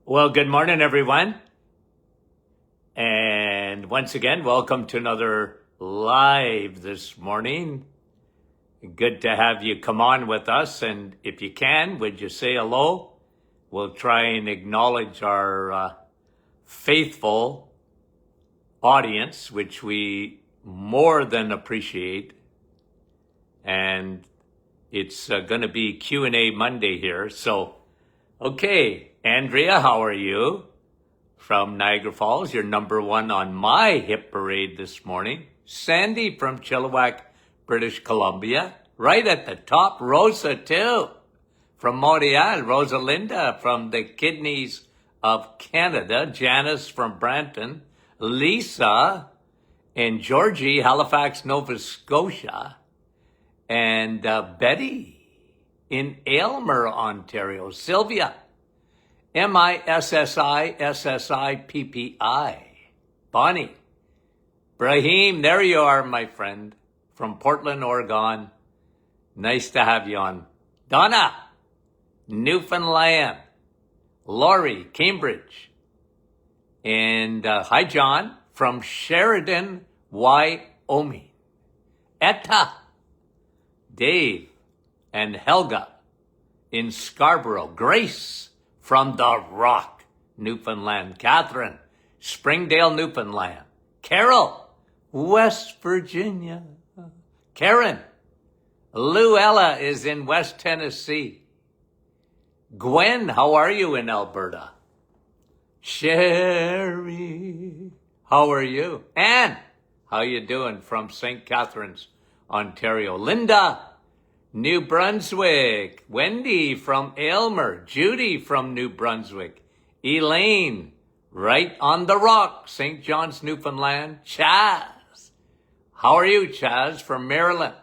Well, good morning, everyone. And once again, welcome to another live this morning. Good to have you come on with us. And if you can, would you say hello? We'll try and acknowledge our faithful audience, which we more than appreciate. And it's going to be Q&A Monday here. So, okay, Andrea, how are you? From Niagara Falls, you're number one on my hit parade this morning. Sandy from Chilliwack, British Columbia, right at the top. Rosa, too, from Montreal. Rosalinda from the Kidneys of Canada. Janice from Brampton. Lisa and Georgie, Halifax, Nova Scotia. And Betty in Aylmer, Ontario. Sylvia, MISSISSIPPI. Bonnie. Brahim, there you are, my friend, from Portland, Oregon. Nice to have you on. Donna, Newfoundland. Laurie, Cambridge. And hi, John, from Sheridan, Wyoming. Etta, Dave, and Helga in Scarborough. Grace from the Rock, Newfoundland. Catherine, Springdale, Newfoundland. Carol, West Virginia. Karen, Luella is in West Tennessee. Gwen, how are you in Alberta? Sherry, how are you? Anne, how you doing from St. Catharines, Ontario? Linda, New Brunswick. Wendy from Aylmer. Judy from New Brunswick. Elaine, right on the Rock, St. John's, Newfoundland. Chaz, how are you, Chaz, from Maryland?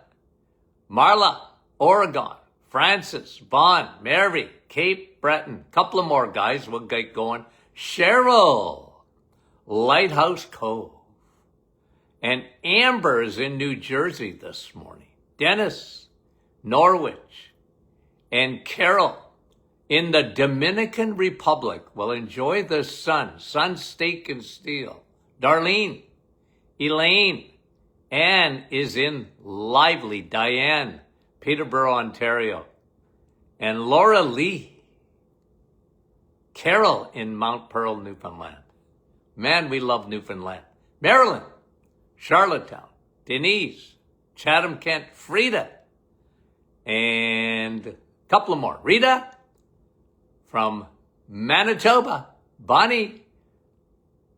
Marla, Oregon. Francis, Bon, Mary, Cape Breton. Couple of more guys, we'll get going. Cheryl, Lighthouse Cove. And Amber is in New Jersey this morning. Dennis, Norwich. And Carol in the Dominican Republic. Well, enjoy the sun. Sun, steak, and steel. Darlene, Elaine. Anne is in Lively. Diane, Peterborough, Ontario. And Laura Lee. Carol in Mount Pearl, Newfoundland. Man, we love Newfoundland. Maryland, Charlottetown. Denise, Chatham, Kent. Frida, and a couple of more. Rita from Manitoba. Bonnie,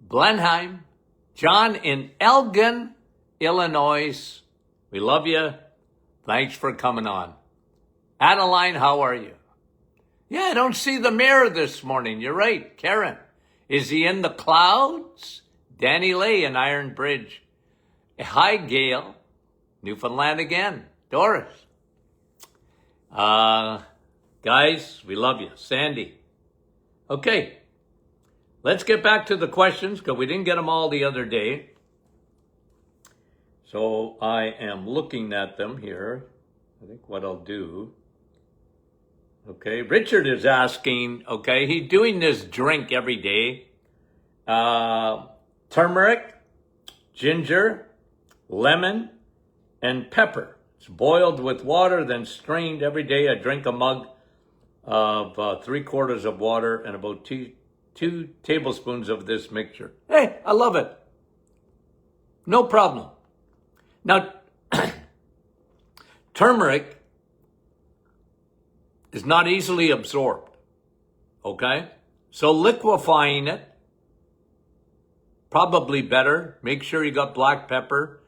Blenheim. John in Elgin, Illinois. We love you. Thanks for coming on. Adeline, how are you? Yeah, I don't see the mayor this morning. You're right, Karen. Is he in the clouds? Danny Lay in Iron Bridge. Hi, Gail. Newfoundland again. Doris. Guys, we love you. Sandy. Okay, let's get back to the questions because we didn't get them all the other day. So I am looking at them here. I think what I'll do. Okay, Richard is asking, okay, he's doing this drink every day. Turmeric, ginger, lemon, and pepper. It's boiled with water, then strained every day. I drink a mug of 3/4 of water and about two tablespoons of this mixture. Hey, I love it. No problem. Now, turmeric is not easily absorbed, okay? So liquefying it, probably better. Make sure you got black pepper.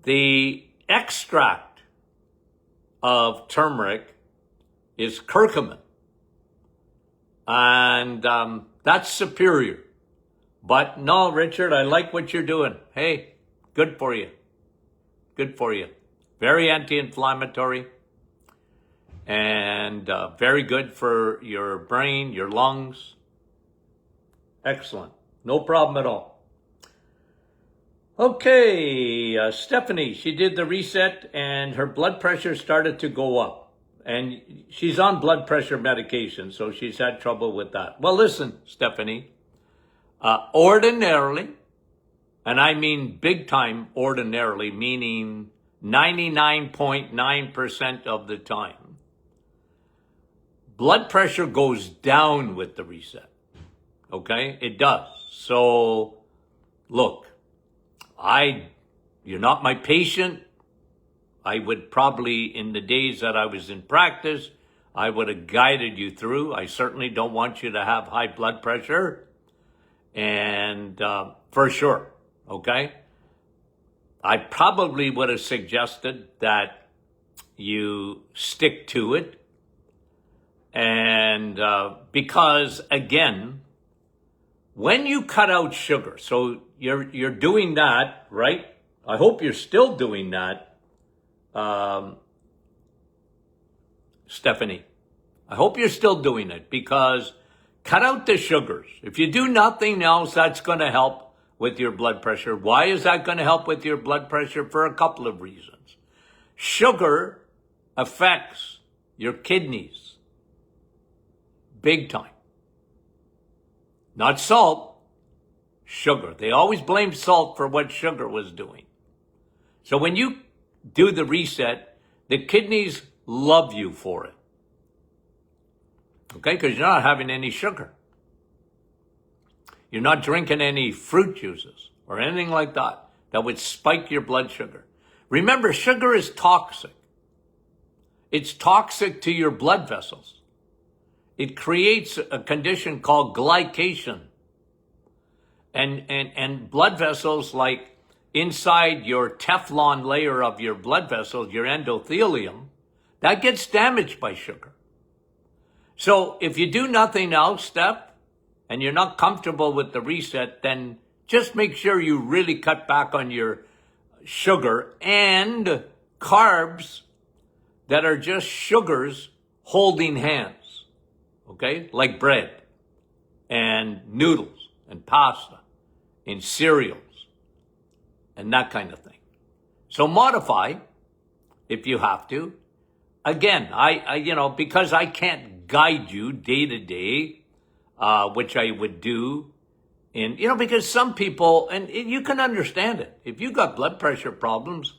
The extract of turmeric is curcumin, and that's superior. But no, Richard, I like what you're doing. Hey, good for you. Good for you. Very anti-inflammatory. And very good for your brain, your lungs. Excellent. No problem at all. Okay, Stephanie, she did the reset and her blood pressure started to go up. and she's on blood pressure medication, so she's had trouble with that. Well, listen, Stephanie, ordinarily, and I mean big time ordinarily, meaning 99.9% of the time, blood pressure goes down with the reset. Okay? It does. So, look, you're not my patient. I would probably, in the days that I was in practice, I would have guided you through. I certainly don't want you to have high blood pressure. And for sure, okay? I probably would have suggested that you stick to it. And because, again, when you cut out sugar, so you're doing that, right? I hope you're still doing that. Stephanie, I hope you're still doing it, because cut out the sugars. If you do nothing else, that's going to help with your blood pressure. Why is that going to help with your blood pressure? For a couple of reasons. Sugar affects your kidneys big time. Not salt, sugar. They always blame salt for what sugar was doing. So when you do the reset, the kidneys love you for it. Okay? Because you're not having any sugar. You're not drinking any fruit juices or anything like that would spike your blood sugar. Remember, sugar is toxic. It's toxic to your blood vessels. It creates a condition called glycation. And blood vessels, like inside your Teflon layer of your blood vessels, your endothelium, that gets damaged by sugar. So if you do nothing else, Steph, and you're not comfortable with the reset, then just make sure you really cut back on your sugar and carbs that are just sugars holding hands, okay? Like bread and noodles and pasta and cereals and that kind of thing. So modify if you have to. Again, I because I can't guide you day to day, which I would do because some people, and you can understand it. If you got blood pressure problems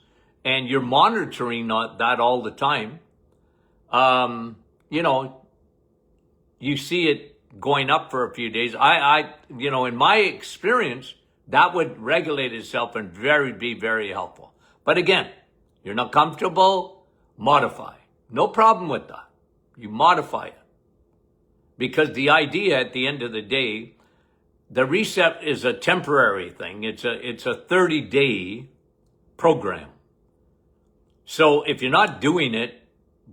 and you're monitoring that all the time, you see it going up for a few days. In my experience, that would regulate itself and be very helpful. But again, you're not comfortable, modify. No problem with that. You modify it. Because the idea at the end of the day, the reset is a temporary thing. It's a 30-day program. So if you're not doing it,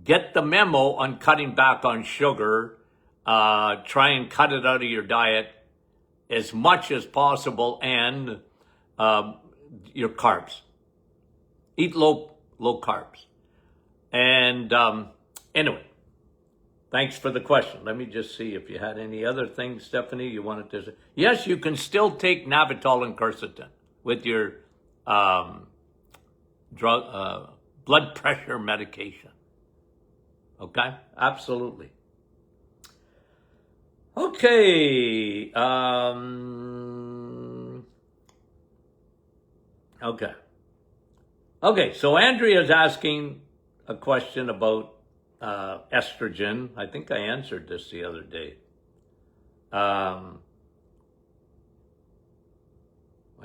get the memo on cutting back on sugar. Try and cut it out of your diet as much as possible, and your carbs. Eat low carbs. And anyway, thanks for the question. Let me just see if you had any other things, Stephanie, you wanted to say. Yes, you can still take Navitol and quercetin with your blood pressure medication. Okay? Absolutely. Okay. Okay, so Andrea is asking a question about estrogen. I think I answered this the other day. I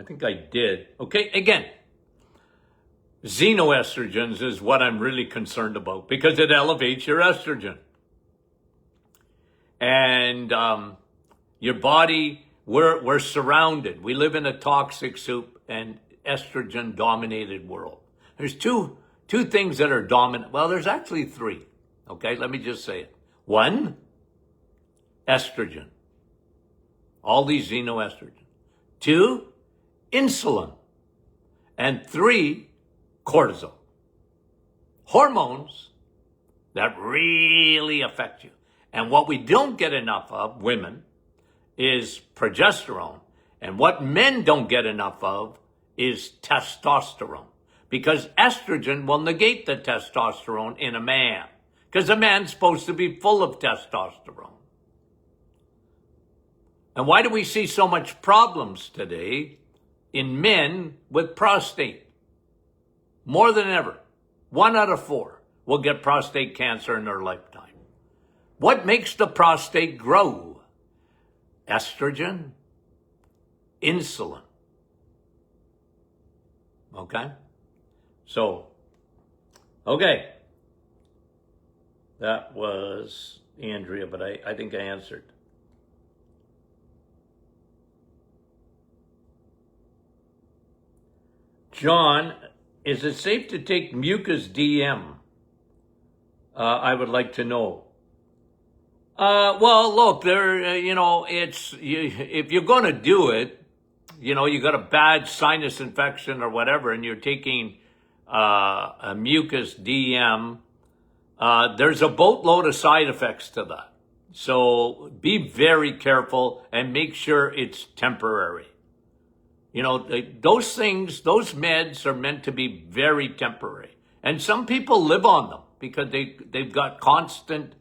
think I did. Okay, again, xenoestrogens is what I'm really concerned about, because it elevates your estrogen. And your body, we're surrounded. We live in a toxic soup and estrogen-dominated world. There's two things that are dominant. Well, there's actually three. Okay, let me just say it. One, estrogen. All these xenoestrogens. Two, insulin. And three, cortisol. Hormones that really affect you. And what we don't get enough of, women, is progesterone. And what men don't get enough of is testosterone. Because estrogen will negate the testosterone in a man. Because a man's supposed to be full of testosterone. And why do we see so much problems today in men with prostate? More than ever. 1 out of 4 will get prostate cancer in their lifetime. What makes the prostate grow? Estrogen, insulin. Okay? So, okay. That was Andrea, but I think I answered. John, is it safe to take Mucus DM? I would like to know. Well, look, if you're going to do it, you got a bad sinus infection or whatever, and you're taking a Mucus DM, there's a boatload of side effects to that. So be very careful and make sure it's temporary. Those things, those meds are meant to be very temporary. And some people live on them because they've got constant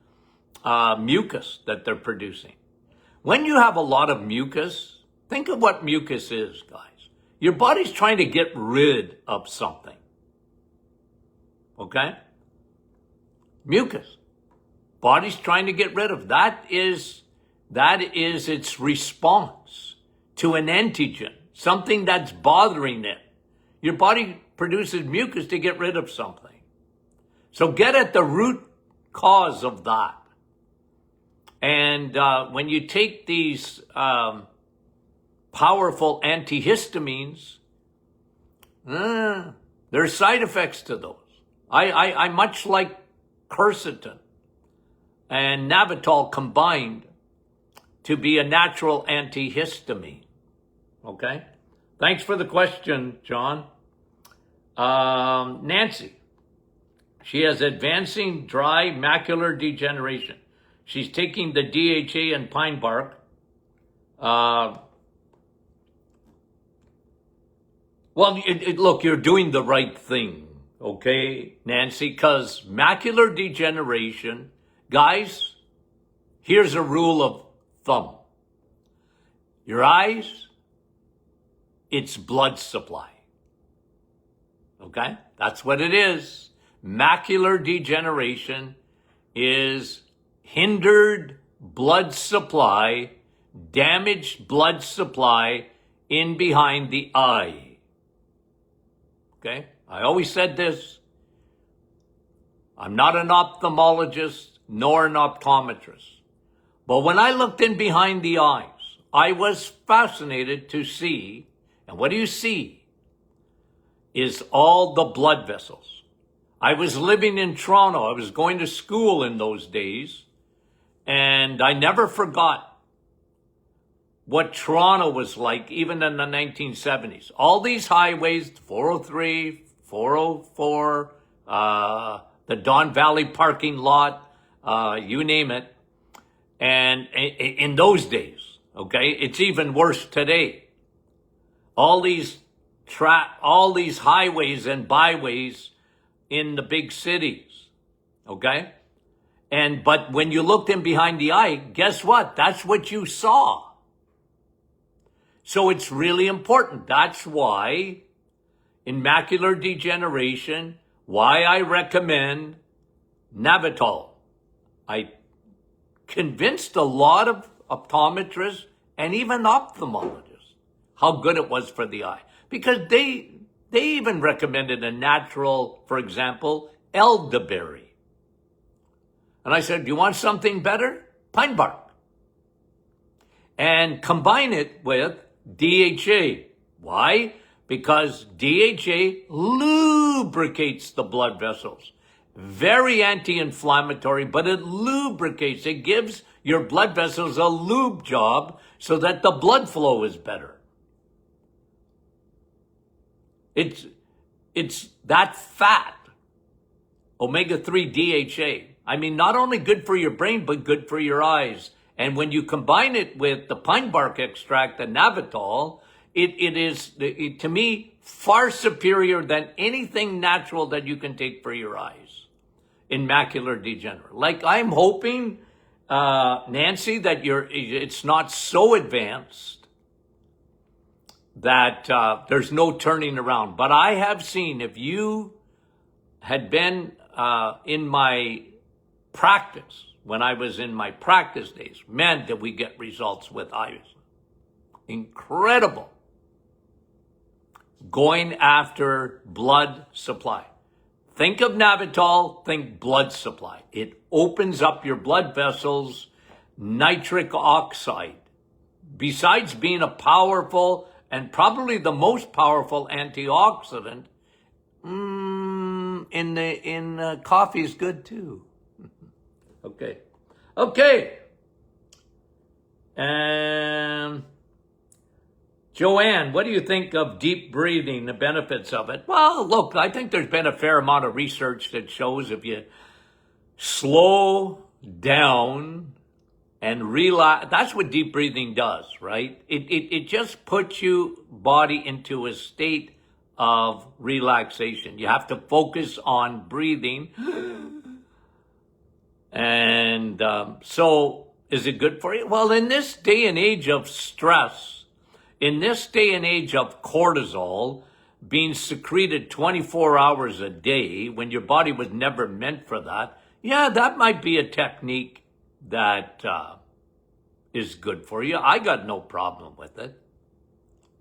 mucus that they're producing. When you have a lot of mucus, think of what mucus is, guys. Your body's trying to get rid of something. Okay? Mucus. Body's trying to get rid of. That is its response to an antigen. Something that's bothering it. Your body produces mucus to get rid of something. So get at the root cause of that. And when you take these powerful antihistamines, there's side effects to those. I much like quercetin and Navitol combined to be a natural antihistamine. Okay? Thanks for the question, John. Nancy. She has advancing dry macular degeneration. She's taking the DHA and pine bark. Look, you're doing the right thing, okay, Nancy? Because macular degeneration, guys, here's a rule of thumb. Your eyes, it's blood supply. Okay? That's what it is. Macular degeneration is hindered blood supply, damaged blood supply in behind the eye. Okay? I always said this. I'm not an ophthalmologist nor an optometrist. But when I looked in behind the eyes, I was fascinated to see, and what do you see? Is all the blood vessels. I was living in Toronto. I was going to school in those days, and I never forgot what Toronto was like, even in the 1970s. All these highways, 403, 404, the Don Valley parking lot, you name it. And in those days, okay, it's even worse today. All these highways and byways in the big cities, okay? But when you looked in behind the eye, guess what? That's what you saw. So it's really important. That's why in macular degeneration, why I recommend Navitol. I convinced a lot of optometrists and even ophthalmologists how good it was for the eye. Because they even recommended a natural, for example, elderberry. And I said, do you want something better? Pine bark. And combine it with DHA. Why? Because DHA lubricates the blood vessels. Very anti-inflammatory, but it lubricates. It gives your blood vessels a lube job so that the blood flow is better. It's that fat, omega-3 DHA. I mean, not only good for your brain, but good for your eyes. And when you combine it with the pine bark extract, the Navitol, it is, to me, far superior than anything natural that you can take for your eyes. in macular degeneration. Like, I'm hoping, Nancy, that it's not so advanced that there's no turning around. But I have seen, if you had been in my practice, when I was in my practice days, man, did we get results with iodine. Incredible. Going after blood supply. Think of Navitol, think blood supply. It opens up your blood vessels. Nitric oxide, besides being a powerful and probably the most powerful antioxidant, in coffee is good too. Okay. And Joanne, what do you think of deep breathing, the benefits of it? Well, look, I think there's been a fair amount of research that shows if you slow down and relax, that's what deep breathing does, right? It just puts you body into a state of relaxation. You have to focus on breathing. And so is it good for you? Well, in this day and age of stress, in this day and age of cortisol being secreted 24 hours a day when your body was never meant for that, yeah, that might be a technique that is good for you. I got no problem with it.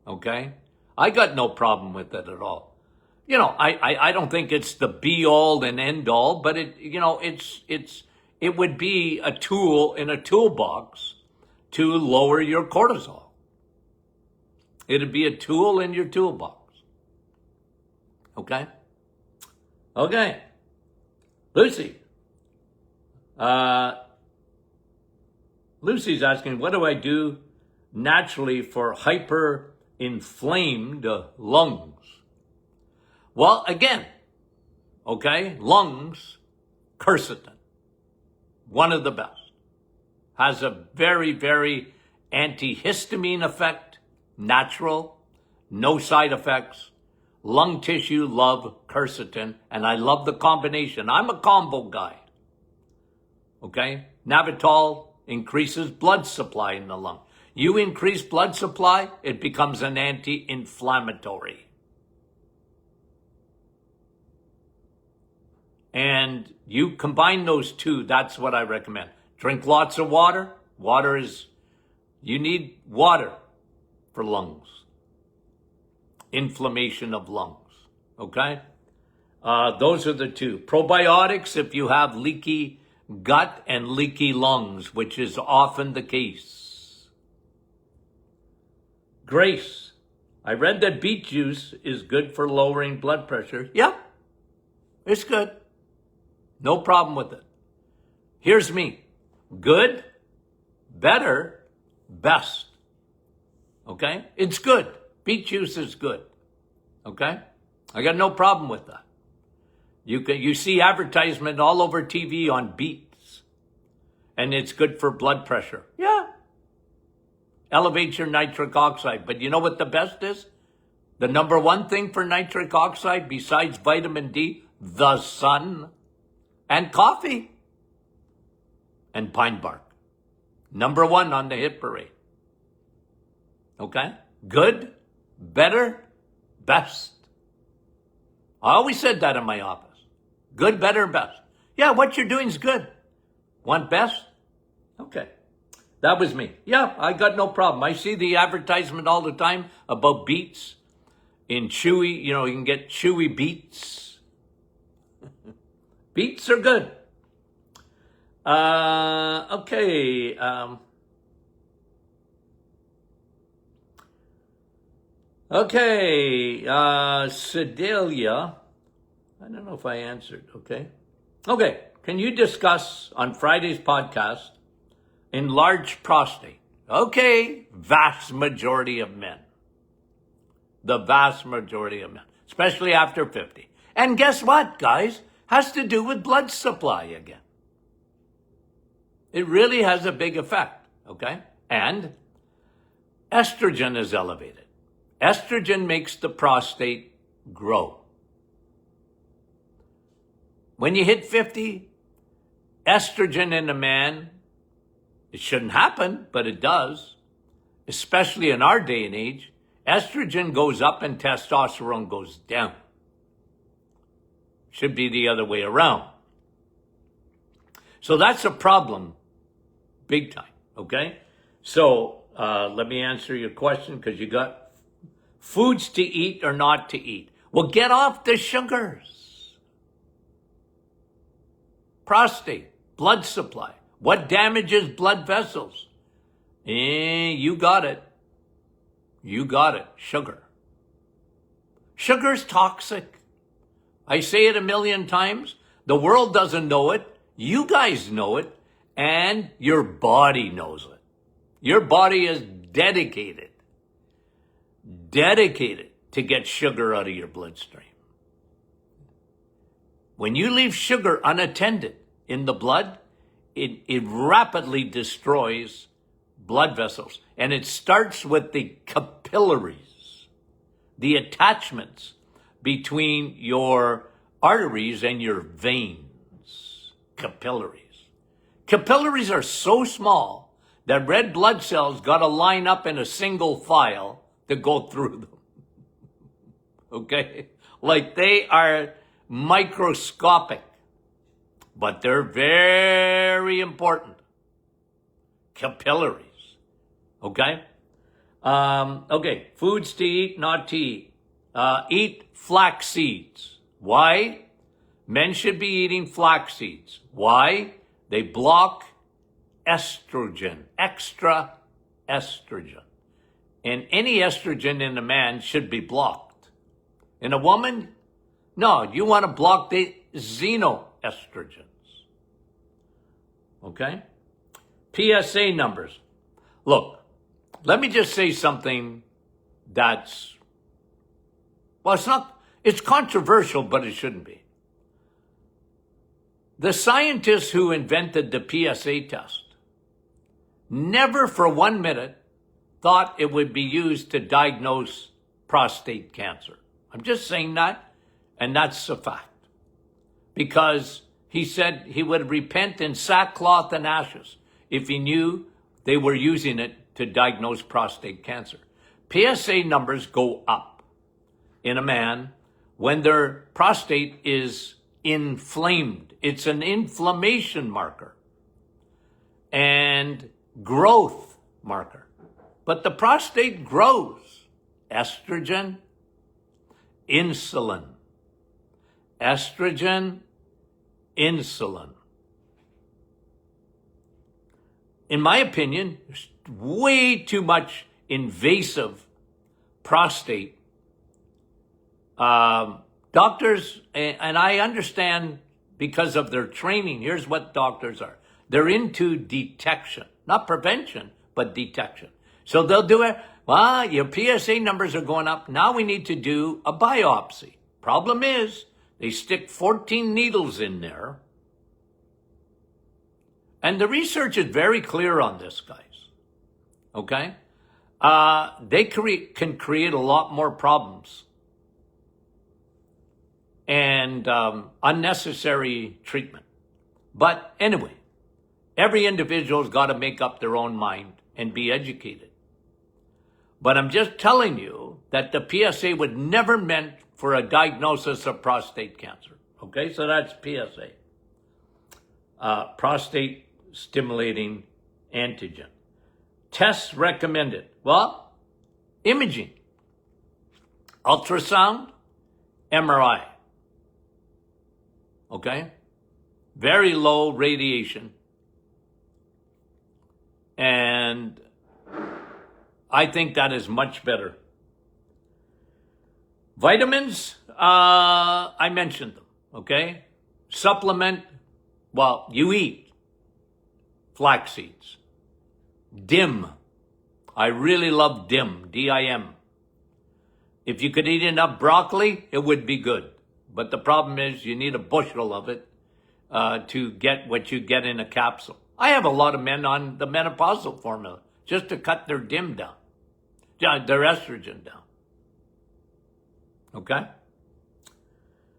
Okay? I got no problem with it at all. You know, I don't think it's the be all and end all, but it would be a tool in a toolbox to lower your cortisol. It'd be a tool in your toolbox. Okay? Okay. Lucy. Lucy's asking, what do I do naturally for hyper-inflamed lungs? Well, again, okay, lungs, quercetin, one of the best. Has a very, very antihistamine effect, natural, no side effects. Lung tissue love quercetin, and I love the combination. I'm a combo guy. Okay? Navitol increases blood supply in the lung. You increase blood supply, it becomes an anti-inflammatory. And you combine those two, that's what I recommend. Drink lots of water. You need water for lungs. Inflammation of lungs, okay? Those are the two. Probiotics, if you have leaky gut and leaky lungs, which is often the case. Grace, I read that beet juice is good for lowering blood pressure. Yeah, it's good. No problem with it. Here's me. Good, better, best. Okay? It's good. Beet juice is good. Okay? I got no problem with that. You see advertisement all over TV on beets, and it's good for blood pressure. Yeah. Elevates your nitric oxide. But you know what the best is? The number one thing for nitric oxide besides vitamin D? The sun and coffee and pine bark. Number one on the hit parade. Okay? Good, better, best. I always said that in my office. Good, better, best. Yeah, what you're doing is good. Want best? Okay. That was me. Yeah, I got no problem. I see the advertisement all the time about beets in chewy, you can get chewy beets. Beets are good. Okay. Sedalia. I don't know if I answered, okay? Okay, can you discuss on Friday's podcast enlarged prostate? Okay, vast majority of men. The vast majority of men, especially after 50. And guess what, guys? Has to do with blood supply again. It really has a big effect, okay? And estrogen is elevated. Estrogen makes the prostate grow. When you hit 50, estrogen in a man, it shouldn't happen, but it does, especially in our day and age. Estrogen goes up and testosterone goes down. Should be the other way around. So that's a problem, big time, okay? So let me answer your question, because you got foods to eat or not to eat. Well, get off the sugars. Prostate, blood supply. What damages blood vessels? You got it. You got it. Sugar. Sugar's toxic. I say it a million times. The world doesn't know it. You guys know it. And your body knows it. Your body is dedicated to get sugar out of your bloodstream. When you leave sugar unattended in the blood, it rapidly destroys blood vessels. And it starts with the capillaries, the attachments between your arteries and your veins. Capillaries. Capillaries are so small that red blood cells got to line up in a single file to go through them. Okay? Like they are microscopic, but they're very important. Capillaries. Okay? Okay, foods to eat, not to eat. Eat flax seeds. Why? Men should be eating flax seeds. Why? They block estrogen, extra estrogen. And any estrogen in a man should be blocked. In a woman, no, you want to block the xenoestrogens. Okay? PSA numbers. Look, let me just say something that's, well, it's controversial, but it shouldn't be. The scientists who invented the PSA test never for 1 minute thought it would be used to diagnose prostate cancer. I'm just saying that, and that's a fact. Because he said he would repent in sackcloth and ashes if he knew they were using it to diagnose prostate cancer. PSA numbers go up in a man when their prostate is inflamed. It's an inflammation marker and growth marker. But the prostate grows. Estrogen, insulin. Estrogen, insulin. In my opinion, there's way too much invasive prostate. Doctors, and I understand because of their training, here's what doctors are. They're into detection, not prevention, but detection. So they'll do it. Well, your PSA numbers are going up. Now we need to do a biopsy. Problem is, they stick 14 needles in there. And the research is very clear on this, guys. Okay? They can create a lot more problems and unnecessary treatment. But anyway, every individual's got to make up their own mind and be educated. But I'm just telling you that the PSA was never meant for a diagnosis of prostate cancer. Okay, so that's PSA. Prostate stimulating antigen. Tests recommended. Well, imaging, ultrasound, MRI. Okay? Very low radiation. And I think that is much better. Vitamins, I mentioned them, okay? Supplement, well, you eat flax seeds. DIM. I really love DIM, D-I-M. If you could eat enough broccoli, it would be good. But the problem is you need a bushel of it to get what you get in a capsule. I have a lot of men on the menopausal formula just to cut their DIM down, their estrogen down. Okay?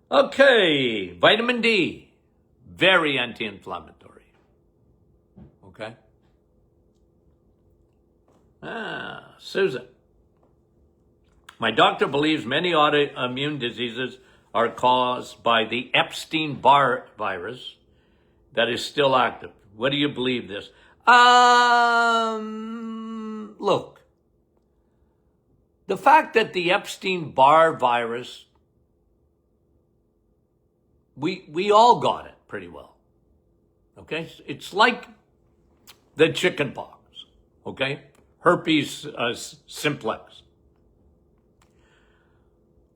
Okay, vitamin D. very anti-inflammatory. Okay? Susan. My doctor believes many autoimmune diseases are caused by the Epstein-Barr virus that is still active. What do you believe this? Look, the fact that the Epstein-Barr virus, we all got it pretty well. Okay? It's like the chicken pox. Okay? Herpes simplex.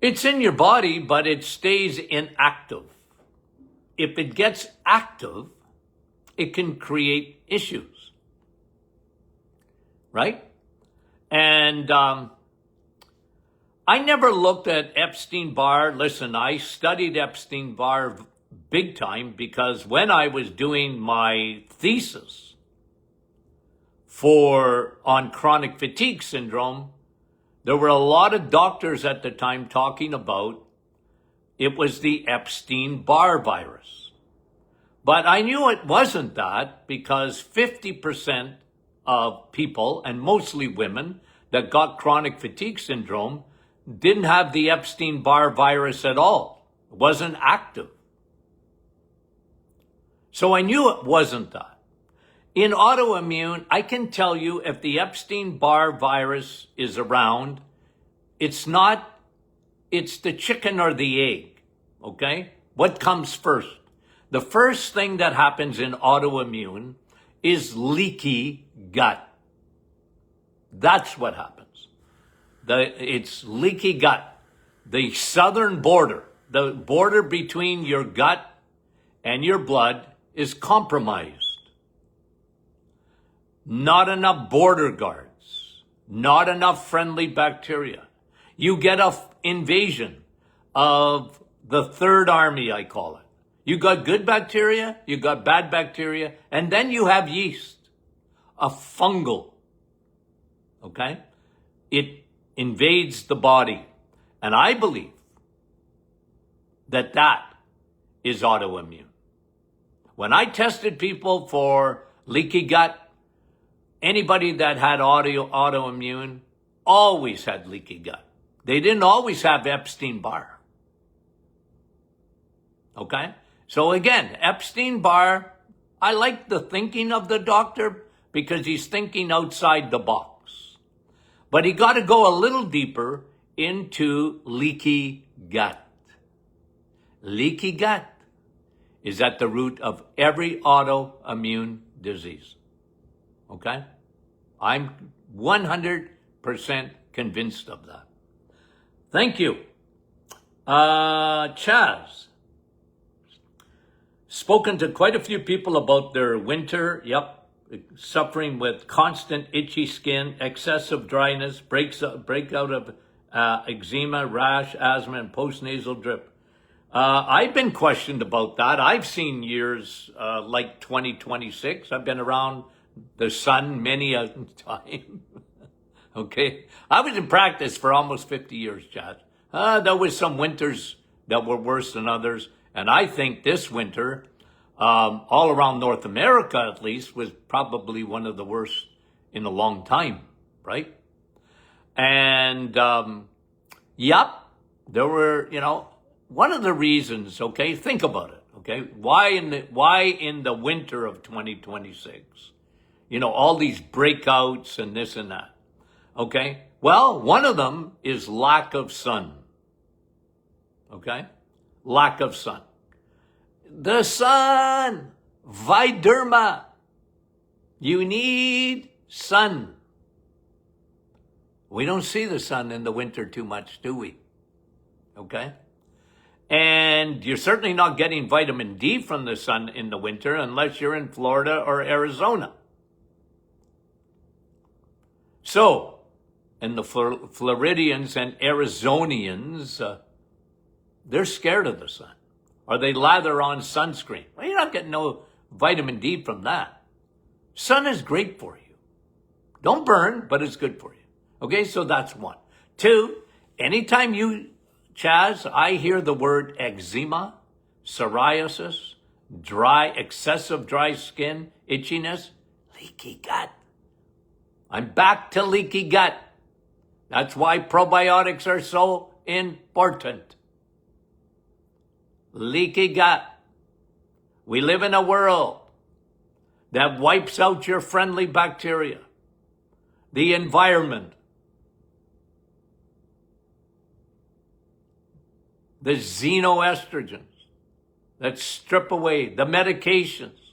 It's in your body, but it stays inactive. If it gets active, it can create issues. Right? And I never looked at Epstein-Barr. Listen, I studied Epstein-Barr big time because when I was doing my thesis on chronic fatigue syndrome, there were a lot of doctors at the time talking about it was the Epstein-Barr virus. But I knew it wasn't that because 50% of people, and mostly women, that got chronic fatigue syndrome didn't have the Epstein-Barr virus at all. It wasn't active. So I knew it wasn't that. In autoimmune, I can tell you if the Epstein-Barr virus is around, it's the chicken or the egg, okay? What comes first? The first thing that happens in autoimmune is leaky gut. That's what happens. It's leaky gut. The southern border, the border between your gut and your blood is compromised. Not enough border guards, not enough friendly bacteria. You get an invasion of the third army, I call it. You got good bacteria, you got bad bacteria, and then you have yeast, a fungal, okay? It invades the body. And I believe that is autoimmune. When I tested people for leaky gut, anybody that had autoimmune always had leaky gut. They didn't always have Epstein-Barr. Okay? So again, Epstein-Barr, I like the thinking of the doctor because he's thinking outside the box. But he got to go a little deeper into leaky gut. Leaky gut is at the root of every autoimmune disease. Okay? I'm 100% convinced of that. Thank you. Chaz. Spoken to quite a few people about their winter. Yep. Suffering with constant itchy skin, excessive dryness, breakout of eczema, rash, asthma, and postnasal drip. I've been questioned about that. I've seen years like 2026. I've been around the sun many a time. Okay? I was in practice for almost 50 years, Chad. There was some winters that were worse than others. And I think this winter, all around North America at least, was probably one of the worst in a long time, right? And, yep, there were, one of the reasons, okay, think about it, okay? Why in the winter of 2026? All these breakouts and this and that, okay? Well, one of them is lack of sun, okay? Lack of sun. The sun, Viderma. You need sun. We don't see the sun in the winter too much, do we? Okay? And you're certainly not getting vitamin D from the sun in the winter unless you're in Florida or Arizona. So, and the Floridians and Arizonians, they're scared of the sun. Or they lather on sunscreen. Well, you're not getting no vitamin D from that. Sun is great for you. Don't burn, but it's good for you. Okay, so that's one. Two, anytime Chaz, I hear the word eczema, psoriasis, excessive dry skin, itchiness, leaky gut. I'm back to leaky gut. That's why probiotics are so important. Leaky gut. We live in a world that wipes out your friendly bacteria, the environment, the xenoestrogens that strip away, the medications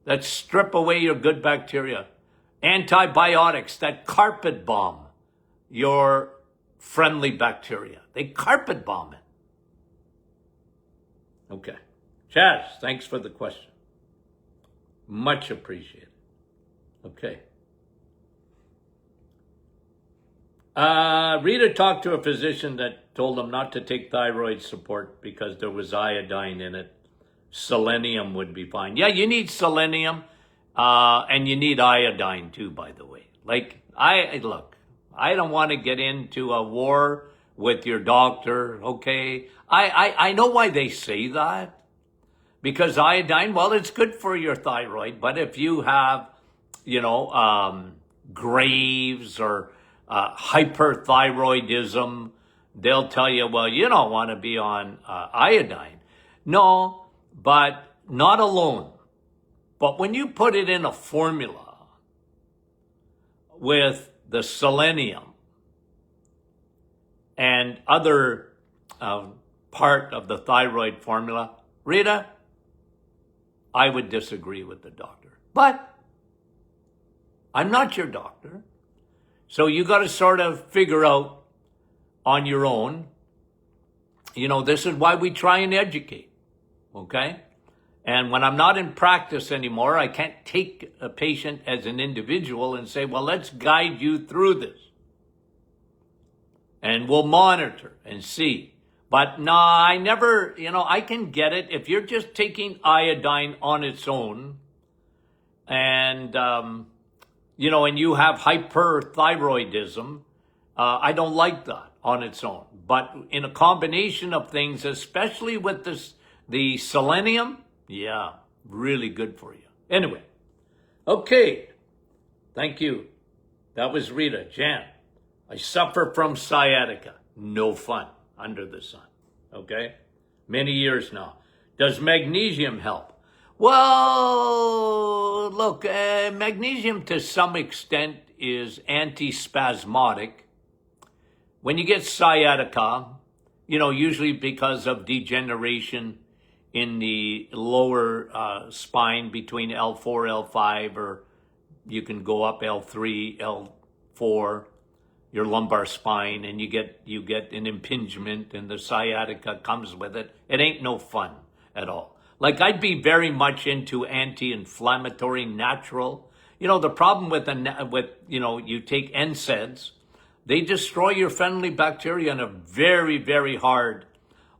that strip away your good bacteria, antibiotics that carpet bomb your friendly bacteria. They carpet bomb it. Okay. Chaz, thanks for the question. Much appreciated. Okay. Rita talked to a physician that told him not to take thyroid support because there was iodine in it. Selenium would be fine. Yeah, you need selenium, and you need iodine too, by the way. Like, look, I don't want to get into a war with your doctor, okay? I know why they say that. Because iodine, well, it's good for your thyroid, but if you have, Graves or hyperthyroidism, they'll tell you, well, you don't want to be on iodine. No, but not alone. But when you put it in a formula with the selenium and other part of the thyroid formula, Rita, I would disagree with the doctor. But I'm not your doctor. So you got to sort of figure out on your own. This is why we try and educate. Okay? And when I'm not in practice anymore, I can't take a patient as an individual and say, well, let's guide you through this. And we'll monitor and see. But no, I never, I can get it. If you're just taking iodine on its own and, and you have hyperthyroidism, I don't like that on its own. But in a combination of things, especially with the selenium, yeah, really good for you. Anyway, okay. Thank you. That was Rita. Jan, I suffer from sciatica. No fun. Under the sun, okay? Many years now. Does magnesium help? Well, look, magnesium to some extent is antispasmodic. When you get sciatica, usually because of degeneration in the lower spine between L4, L5, or you can go up L3, L4, your lumbar spine, and you get an impingement, and the sciatica comes with it. It ain't no fun at all. Like, I'd be very much into anti-inflammatory natural. The problem with you take NSAIDs, they destroy your friendly bacteria and are very, very hard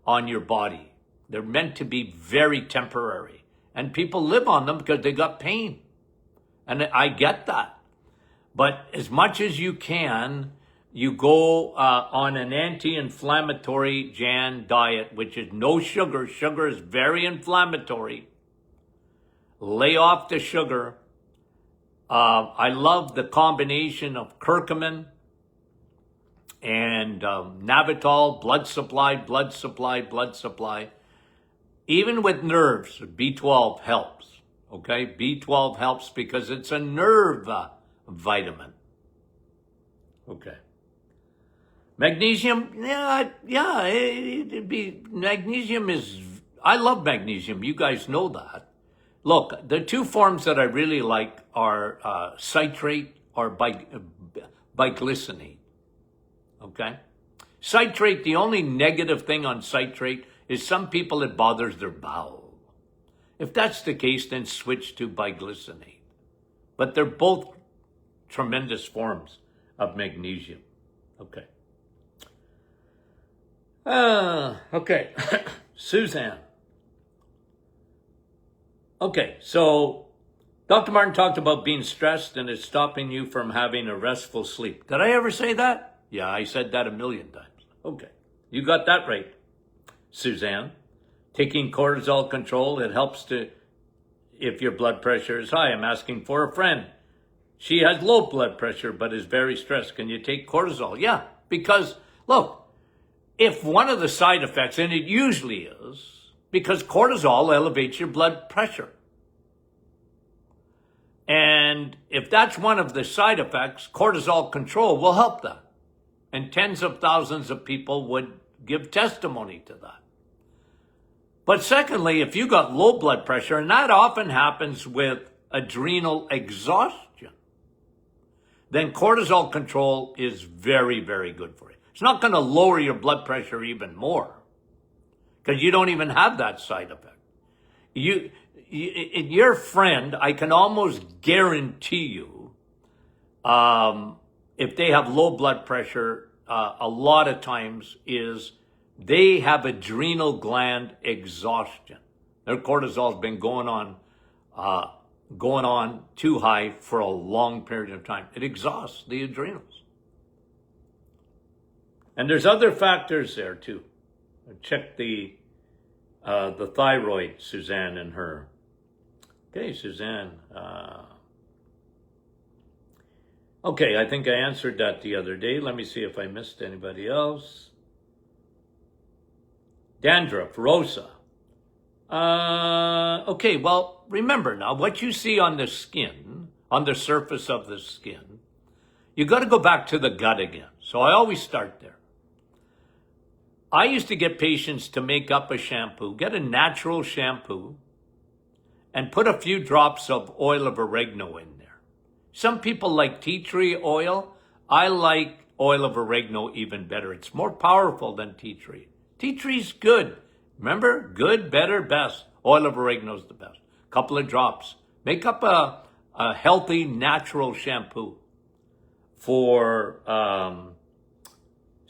on your body. They're meant to be very temporary. And people live on them because they got pain. And I get that. But as much as you can, you go on an anti-inflammatory Jan diet, which is no sugar. Sugar is very inflammatory. Lay off the sugar. I love the combination of curcumin and Navitol, blood supply. Even with nerves, B12 helps. Okay, B12 helps because it's a nerve vitamin. Okay. Magnesium, it'd be, magnesium is, I love magnesium. You guys know that. Look, the two forms that I really like are citrate or biglycinate. Okay? Citrate, the only negative thing on citrate is some people it bothers their bowel. If that's the case, then switch to biglycinate. But they're both tremendous forms of magnesium. Okay. Okay. Suzanne. Okay, so Dr. Martin talked about being stressed and it's stopping you from having a restful sleep. Did I ever say that? Yeah, I said that 1,000,000 times. Okay, you got that right, Suzanne. Taking cortisol control, it helps to, if your blood pressure is high. I'm asking for a friend. She has low blood pressure but is very stressed. Can you take cortisol? Yeah, because look, if one of the side effects, and it usually is, because cortisol elevates your blood pressure. And if that's one of the side effects, cortisol control will help that. And tens of thousands of people would give testimony to that. But secondly, if you got low blood pressure, and that often happens with adrenal exhaustion, then cortisol control is very, very good for you. It's not going to lower your blood pressure even more because you don't even have that side effect. Your friend, I can almost guarantee you, if they have low blood pressure, a lot of times is they have adrenal gland exhaustion. Their cortisol has been going on too high for a long period of time. It exhausts the adrenals. And there's other factors there too. Check the thyroid, Suzanne and her. Okay, Suzanne. Okay, I think I answered that the other day. Let me see if I missed anybody else. Dandruff, Rosa. Okay, well, remember now, what you see on the skin, on the surface of the skin, you got to go back to the gut again. So I always start there. I used to get patients to make up a shampoo, get a natural shampoo, and put a few drops of oil of oregano in there. Some people like tea tree oil. I like oil of oregano even better. It's more powerful than tea tree. Tea tree's good. Remember, good, better, best. Oil of oregano is the best. Couple of drops. Make up a healthy, natural shampoo for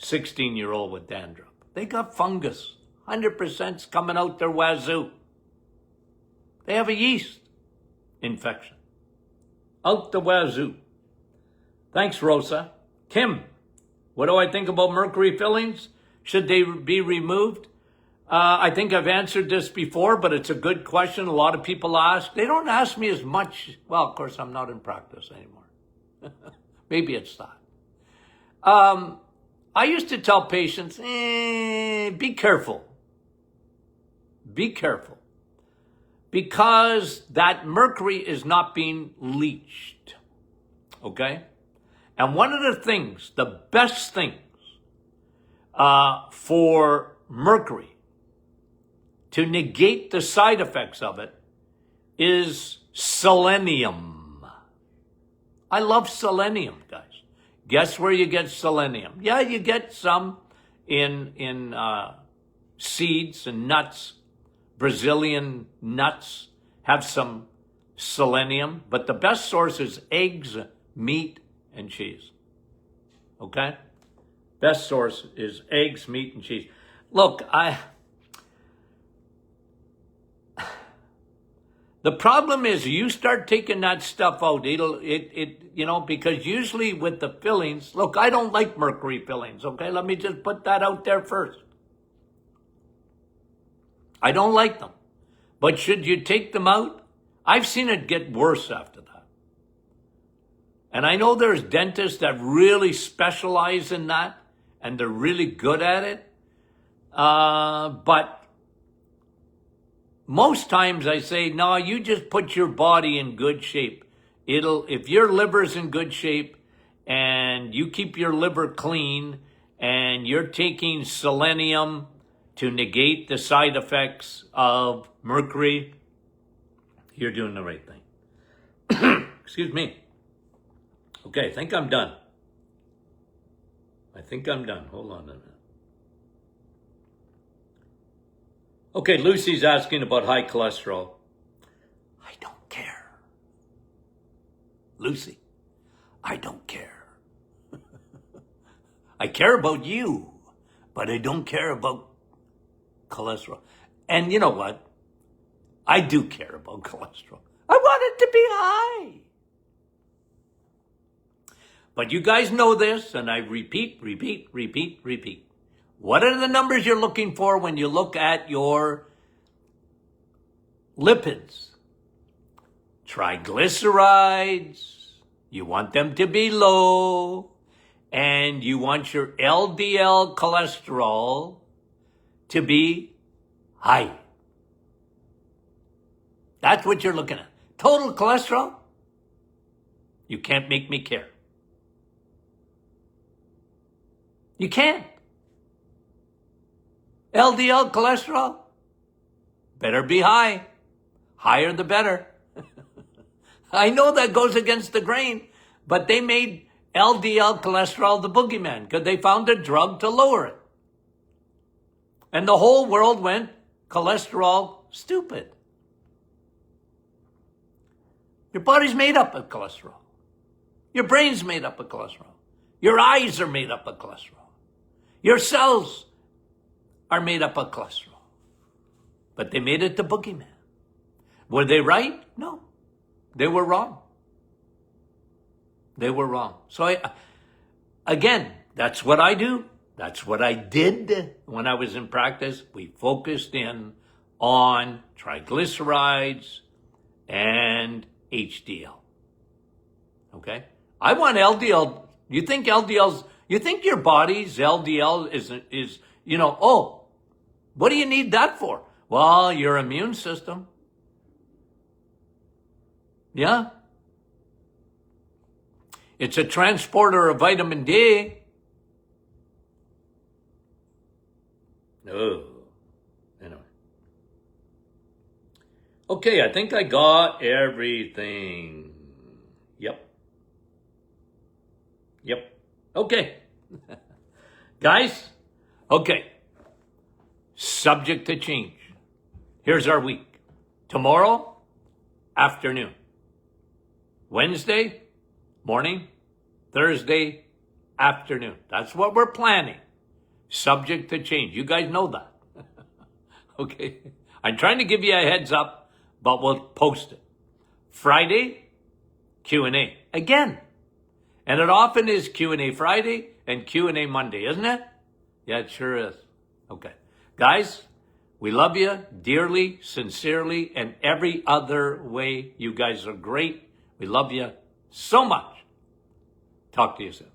16-year-old with dandruff. They got fungus. 100%'s coming out their wazoo. They have a yeast infection. Out the wazoo. Thanks, Rosa. Kim, what do I think about mercury fillings? Should they be removed? I think I've answered this before, but it's a good question. A lot of people ask. They don't ask me as much. Well, of course, I'm not in practice anymore. Maybe it's that. I used to tell patients, be careful. Be careful. Because that mercury is not being leached. Okay? And one of the things, the best things for mercury to negate the side effects of it is selenium. I love selenium, guys. Guess where you get selenium? Yeah, you get some in seeds and nuts. Brazilian nuts have some selenium, but the best source is eggs, meat, and cheese. Okay? Best source is eggs, meat, and cheese. Look, the problem is you start taking that stuff out, because usually with the fillings, look, I don't like mercury fillings, okay? Let me just put that out there first. I don't like them. But should you take them out? I've seen it get worse after that. And I know there's dentists that really specialize in that, and they're really good at it. But most times I say, no, you just put your body in good shape. If your liver's in good shape and you keep your liver clean and you're taking selenium to negate the side effects of mercury, you're doing the right thing. Excuse me. Okay, I think I'm done. Hold on a minute. Okay, Lucy's asking about high cholesterol. I don't care. Lucy, I don't care. I care about you, but I don't care about cholesterol. And you know what? I do care about cholesterol. I want it to be high. But you guys know this, and I repeat. What are the numbers you're looking for when you look at your lipids, triglycerides, you want them to be low, and you want your LDL cholesterol to be high. That's what you're looking at. Total cholesterol, you can't make me care. You can't. LDL cholesterol, better be high. Higher the better. I know that goes against the grain, but they made LDL cholesterol the boogeyman because they found a drug to lower it. And the whole world went cholesterol stupid. Your body's made up of cholesterol. Your brain's made up of cholesterol. Your eyes are made up of cholesterol. Your cells are made up of cholesterol. But they made it the boogeyman. Were they right? No. They were wrong. They were wrong. So again, that's what I do. That's what I did when I was in practice. We focused in on triglycerides and HDL. Okay? I want LDL. You think your body's LDL is oh, what do you need that for? Well, your immune system. Yeah. It's a transporter of vitamin D. Oh, anyway. Okay, I think I got everything. Yep. Okay. Guys, okay. Subject to change. Here's our week. Tomorrow, afternoon. Wednesday, morning. Thursday, afternoon. That's what we're planning. Subject to change. You guys know that. Okay. I'm trying to give you a heads up, but we'll post it. Friday, Q&A. Again. And it often is Q&A Friday and Q&A Monday, isn't it? Yeah, it sure is. Okay. Guys, we love you dearly, sincerely, and every other way. You guys are great. We love you so much. Talk to you soon.